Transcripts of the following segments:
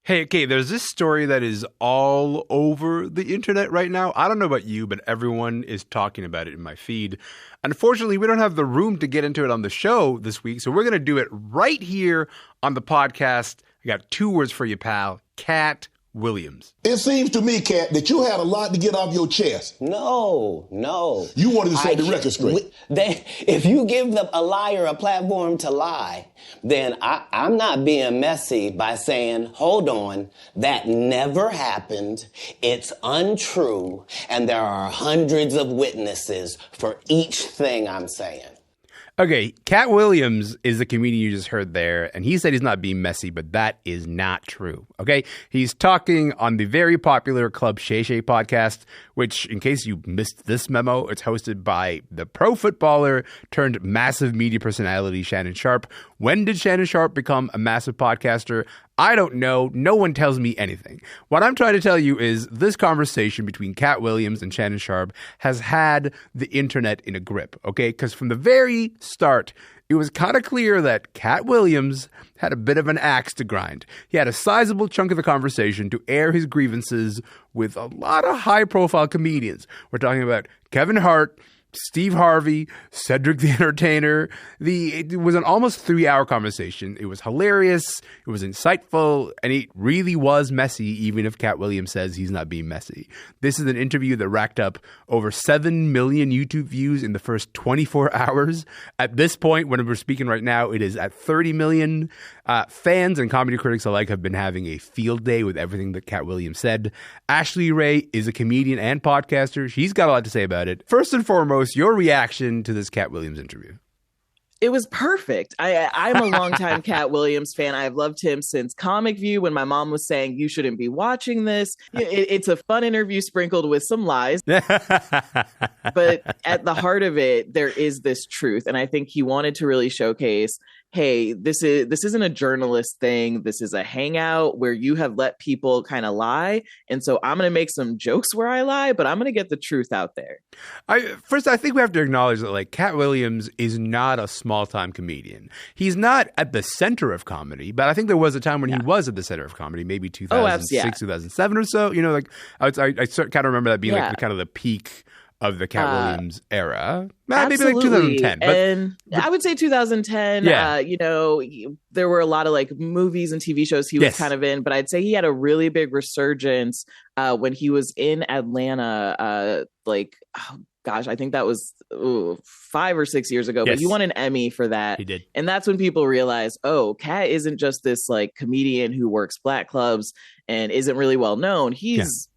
Hey, okay, there's this story that is all over the internet right now. I don't know about you, but everyone is talking about it in my feed. Unfortunately, we don't have the room to get into it on the show this week, so we're going to do it right here on the podcast. I got 2 words for you, pal. Katt Williams. It seems to me, Katt, that you had a lot to get off your chest. No. You wanted to set the record straight. If you give a liar a platform to lie, then I'm not being messy by saying, hold on, that never happened, it's untrue, and there are hundreds of witnesses for each thing I'm saying. Okay, Katt Williams is the comedian you just heard there, and he said he's not being messy, but that is not true, okay? He's talking on the very popular Club Shay Shay podcast, which, in case you missed this memo, it's hosted by the pro footballer turned massive media personality Shannon Sharpe. When did Shannon Sharpe become a massive podcaster? I don't know. No one tells me anything. What I'm trying to tell you is this conversation between Katt Williams and Shannon Sharpe has had the internet in a grip, okay? Because from the very start, it was kind of clear that Katt Williams had a bit of an axe to grind. He had a sizable chunk of the conversation to air his grievances with a lot of high-profile comedians. We're talking about Kevin Hart, Steve Harvey, Cedric the Entertainer. It was an almost 3-hour conversation. It was hilarious, it was insightful, and it really was messy, even if Katt Williams says he's not being messy. This is an interview that racked up over 7 million YouTube views in the first 24 hours. At this point, when we're speaking right now, it is at 30 million. Fans and comedy critics alike have been having a field day with everything that Katt Williams said. Ashley Ray is a comedian and podcaster. She's got a lot to say about it. First and foremost, your reaction to this Katt Williams interview. It was perfect. I'm a longtime Katt Williams fan. I've loved him since Comic View, when my mom was saying, you shouldn't be watching this. It's a fun interview sprinkled with some lies. But at the heart of it, there is this truth. And I think he wanted to really showcase, hey, this isn't a journalist thing. This is a hangout where you have let people kind of lie. And so I'm going to make some jokes where I lie, but I'm going to get the truth out there. First, I think we have to acknowledge that, like, Katt Williams is not a small-time comedian. He's not at the center of comedy, but I think there was a time when he was at the center of comedy, maybe 2006, 2007 or so. You know, like, I kind of remember that being like kind of the peak of the Katt Williams era. Maybe like 2010. And I would say 2010, there were a lot of like movies and TV shows he was kind of in, but I'd say he had a really big resurgence when he was in Atlanta, I think that was 5 or 6 years ago, but he won an Emmy for that. He did. And that's when people realized, oh, Katt isn't just this like comedian who works black clubs and isn't really well known. He's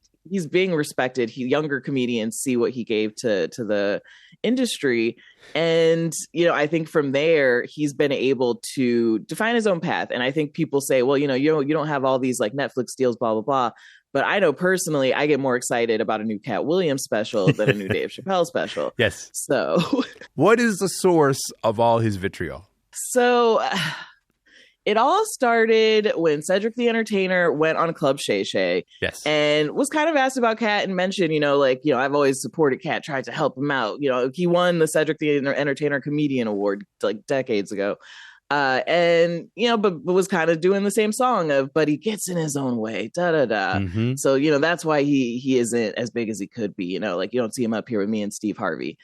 being respected. Younger comedians see what he gave to the industry. And, I think from there, he's been able to define his own path. And I think people say, well, you don't have all these like Netflix deals, blah, blah, blah. But I know personally, I get more excited about a new Katt Williams special than a new Dave Chappelle special. Yes. So what is the source of all his vitriol? So it all started when Cedric the Entertainer went on Club Shay Shay and was kind of asked about Katt and mentioned, I've always supported Katt, tried to help him out. He won the Cedric the Entertainer Comedian Award like decades ago. But was kind of doing the same song of, but he gets in his own way, Mm-hmm. So, that's why he isn't as big as he could be, you don't see him up here with me and Steve Harvey.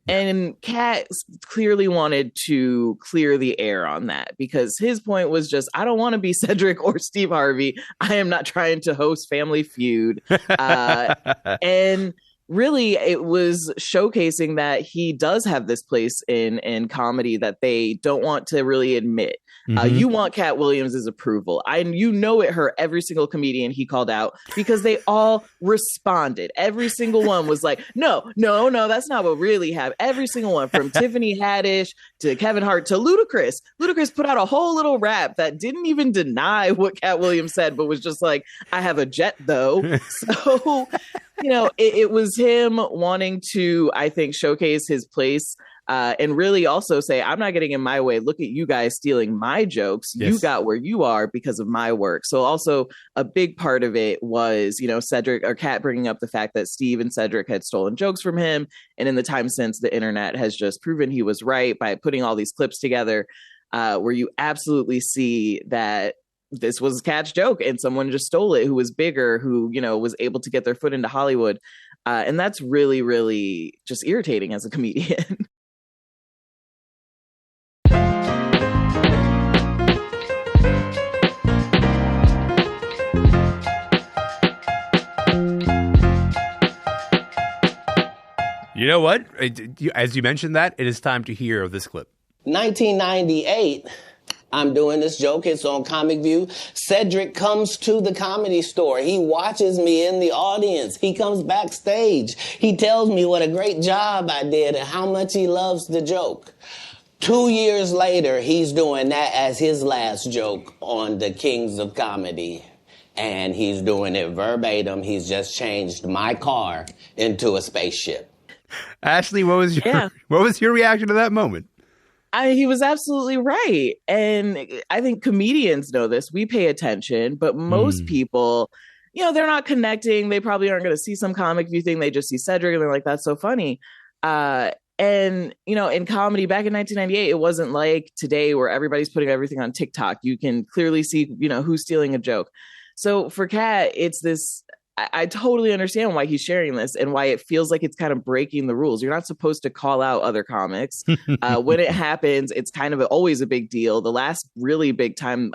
And Katt clearly wanted to clear the air on that because his point was just, I don't want to be Cedric or Steve Harvey. I am not trying to host Family Feud. And really, it was showcasing that he does have this place in comedy that they don't want to really admit. Mm-hmm. You want Katt Williams' approval. It hurt every single comedian he called out because they all responded. Every single one was like, no, that's not what really happened. Every single one, from Tiffany Haddish to Kevin Hart to Ludacris. Ludacris put out a whole little rap that didn't even deny what Katt Williams said, but was just like, I have a jet though. So, it was him wanting to, I think, showcase his place. And really also say, I'm not getting in my way. Look at you guys stealing my jokes. Yes. You got where you are because of my work. So also a big part of it was, Cedric or Katt bringing up the fact that Steve and Cedric had stolen jokes from him. And in the time since, the internet has just proven he was right by putting all these clips together where you absolutely see that this was Katt's joke and someone just stole it who was bigger, who, was able to get their foot into Hollywood. And that's really, really just irritating as a comedian. You know what? As you mentioned that, it is time to hear this clip. 1998, I'm doing this joke. It's on Comic View. Cedric comes to the Comedy Store. He watches me in the audience. He comes backstage. He tells me what a great job I did and how much he loves the joke. 2 years later, he's doing that as his last joke on the Kings of Comedy. And he's doing it verbatim. He's just changed my car into a spaceship. Ashley, what was your reaction to that moment? He was absolutely right. And I think comedians know this. We pay attention, but most people, they're not connecting. They probably aren't going to see some Comic View thing. They just see Cedric and they're like, that's so funny. And, in comedy back in 1998, it wasn't like today where everybody's putting everything on TikTok. You can clearly see, who's stealing a joke. So for Katt, it's this. I totally understand why he's sharing this and why it feels like it's kind of breaking the rules. You're not supposed to call out other comics. When it happens, it's kind of always a big deal. The last really big time,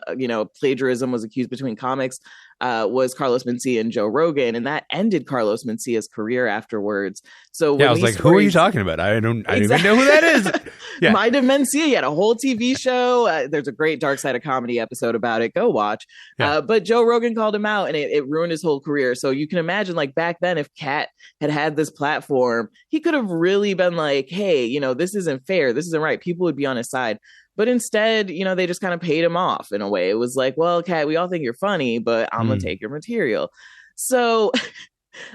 plagiarism was accused between comics was Carlos Mencia and Joe Rogan, and that ended Carlos Mencia's career afterwards. So I was like, who are you talking about? I don't even know who that is. Yeah. Mind of Mencia, he had a whole TV show. There's a great Dark Side of Comedy episode about it. Go watch. Yeah. But Joe Rogan called him out, and it ruined his whole career. So you can imagine, like back then, if Katt had this platform, he could have really been like, hey, this isn't fair. This isn't right. People would be on his side. But instead, they just kind of paid him off in a way. It was like, well, Katt, we all think you're funny, but I'm going to take your material. So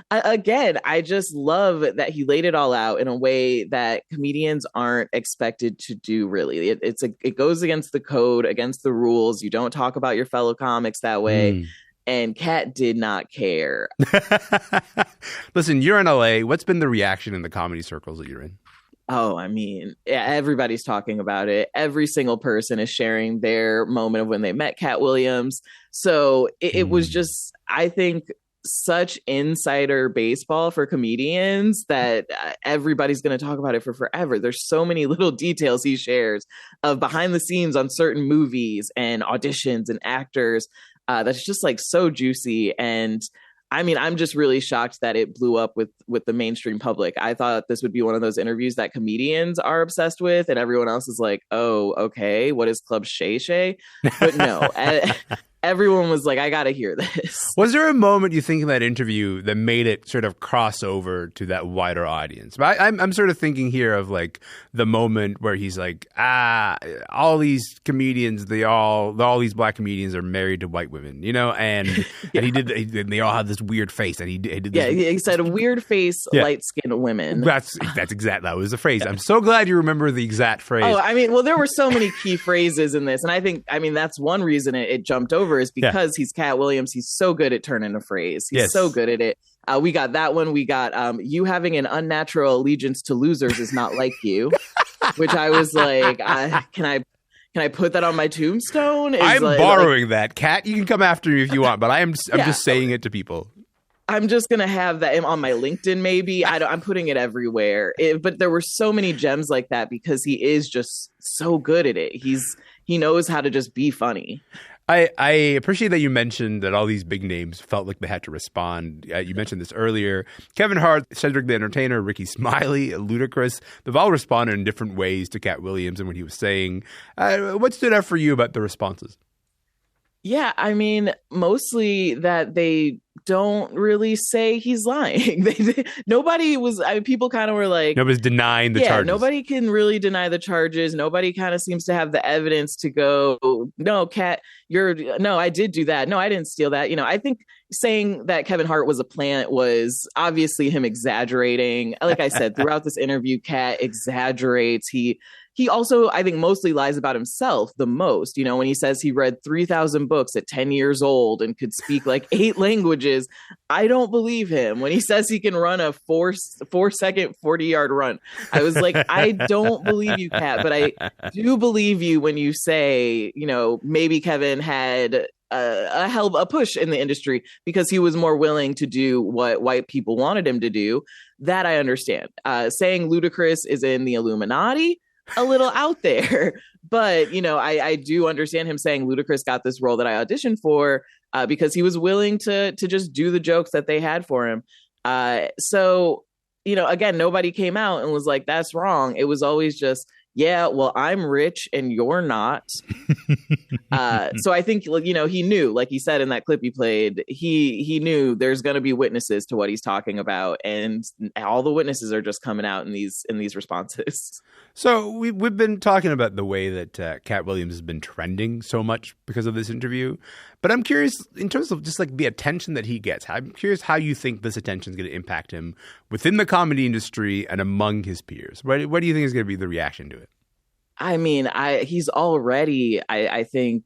again, I just love that he laid it all out in a way that comedians aren't expected to do, really. It goes against the code, against the rules. You don't talk about your fellow comics that way. And Katt did not care. Listen, you're in LA. What's been the reaction in the comedy circles that you're in? Oh, I mean, everybody's talking about it. Every single person is sharing their moment of when they met Katt Williams. So it was just, I think, such insider baseball for comedians that everybody's going to talk about it for forever. There's so many little details he shares of behind the scenes on certain movies and auditions and actors. That's just like so juicy. And I mean, I'm just really shocked that it blew up with the mainstream public. I thought this would be one of those interviews that comedians are obsessed with, and everyone else is like, oh, okay, what is Club Shay Shay? But no, everyone was like, I got to hear this. Was there a moment you think in that interview that made it sort of cross over to that wider audience? I'm sort of thinking here of like the moment where he's like, all these comedians, all these black comedians are married to white women, and yeah. and they all have this weird face, and he did this. Yeah, he said weird face, light-skinned women. That was the phrase. I'm so glad you remember the exact phrase. Oh, I mean, well, there were so many key phrases in this, and I mean, that's one reason it jumped over is because he's Katt Williams. He's so good at turning a phrase. He's so good at it. We got that one. We got you having an unnatural allegiance to losers is not like you, which I was like, can I put that on my tombstone? I'm borrowing that. Katt, you can come after me if you want, but I'm just saying it to people. I'm just going to have that on my LinkedIn, maybe. I'm putting it everywhere. But there were so many gems like that because he is just so good at it. He knows how to just be funny. I appreciate that you mentioned that all these big names felt like they had to respond. You mentioned this earlier. Kevin Hart, Cedric the Entertainer, Ricky Smiley, Ludacris, they've all responded in different ways to Katt Williams and what he was saying. What stood out for you about the responses? Yeah, I mean, mostly that they don't really say he's lying. People kind of were like... Nobody's denying the charges. Nobody can really deny the charges. Nobody kind of seems to have the evidence to go, no, Katt, I did do that. No, I didn't steal that. I think saying that Kevin Hart was a plant was obviously him exaggerating. Like I said, throughout this interview, Katt exaggerates. He also, I think, mostly lies about himself the most. When he says he read 3,000 books at 10 years old and could speak like 8 languages, I don't believe him. When he says he can run a 4-second 40-yard run, I was like, I don't believe you, Katt. But I do believe you when you say, maybe Kevin had a push in the industry because he was more willing to do what white people wanted him to do. That I understand. Saying Ludacris is in the Illuminati, a little out there, but I do understand him saying Ludacris got this role that I auditioned for because he was willing to just do the jokes that they had for him. So again, nobody came out and was like, that's wrong. It was always just, yeah, well, I'm rich and you're not. So I think, he knew, like he said in that clip he played, he knew there's going to be witnesses to what he's talking about. And all the witnesses are just coming out in these responses. So we've been talking about the way that Katt Williams has been trending so much because of this interview. But I'm curious, in terms of just like the attention that he gets, I'm curious how you think this attention is going to impact him within the comedy industry and among his peers. What do you think is going to be the reaction to it? I mean, he's already, I think,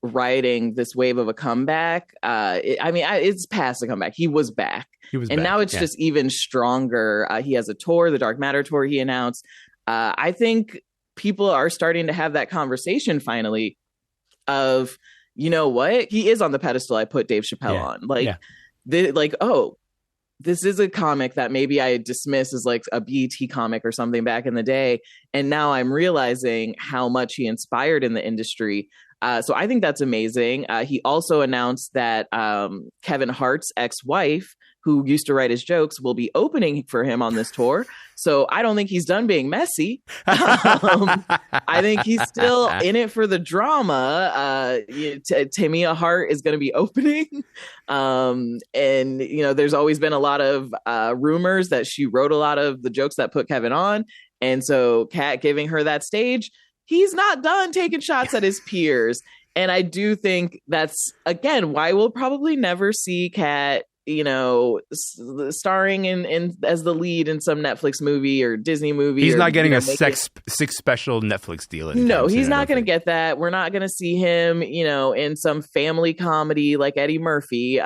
riding this wave of a comeback. It's past a comeback. He was back. Now it's just even stronger. He has a tour, the Dark Matter tour he announced. I think people are starting to have that conversation finally of, you know what? He is on the pedestal I put Dave Chappelle on. This is a comic that maybe I dismiss as like a BET comic or something back in the day. And now I'm realizing how much he inspired in the industry. So I think that's amazing. He also announced that Kevin Hart's ex-wife, who used to write his jokes, will be opening for him on this tour. So I don't think he's done being messy. I think he's still in it for the drama. Tamia Hart is going to be opening. And there's always been a lot of rumors that she wrote a lot of the jokes that put Kevin on. And so Katt giving her that stage, he's not done taking shots at his peers. And I do think that's, again, why we'll probably never see Katt starring in as the lead in some Netflix movie or Disney movie. He's not getting a six special Netflix deal. No, he's not going to get that. We're not going to see him, in some family comedy like Eddie Murphy,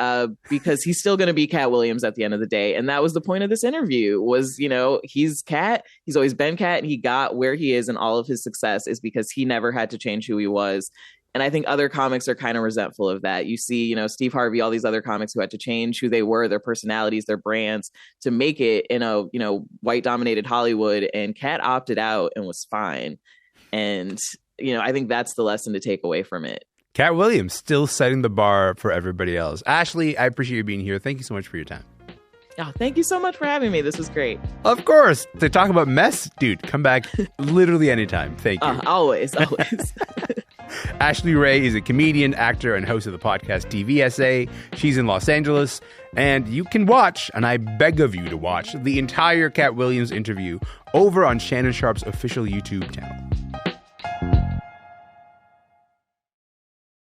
because he's still going to be Katt Williams at the end of the day. And that was the point of this interview was, he's Katt. He's always been Katt, and he got where he is, and all of his success is because he never had to change who he was. And I think other comics are kind of resentful of that. You see, Steve Harvey, all these other comics who had to change who they were, their personalities, their brands to make it in a, white dominated Hollywood. And Katt opted out and was fine. And, I think that's the lesson to take away from it. Katt Williams still setting the bar for everybody else. Ashley, I appreciate you being here. Thank you so much for your time. Oh, thank you so much for having me. This was great. Of course. To talk about mess, dude, come back literally anytime. Thank you. Always. Ashley Ray is a comedian, actor, and host of the podcast TVSA. She's in Los Angeles. And you can watch, and I beg of you to watch, the entire Katt Williams interview over on Shannon Sharp's official YouTube channel.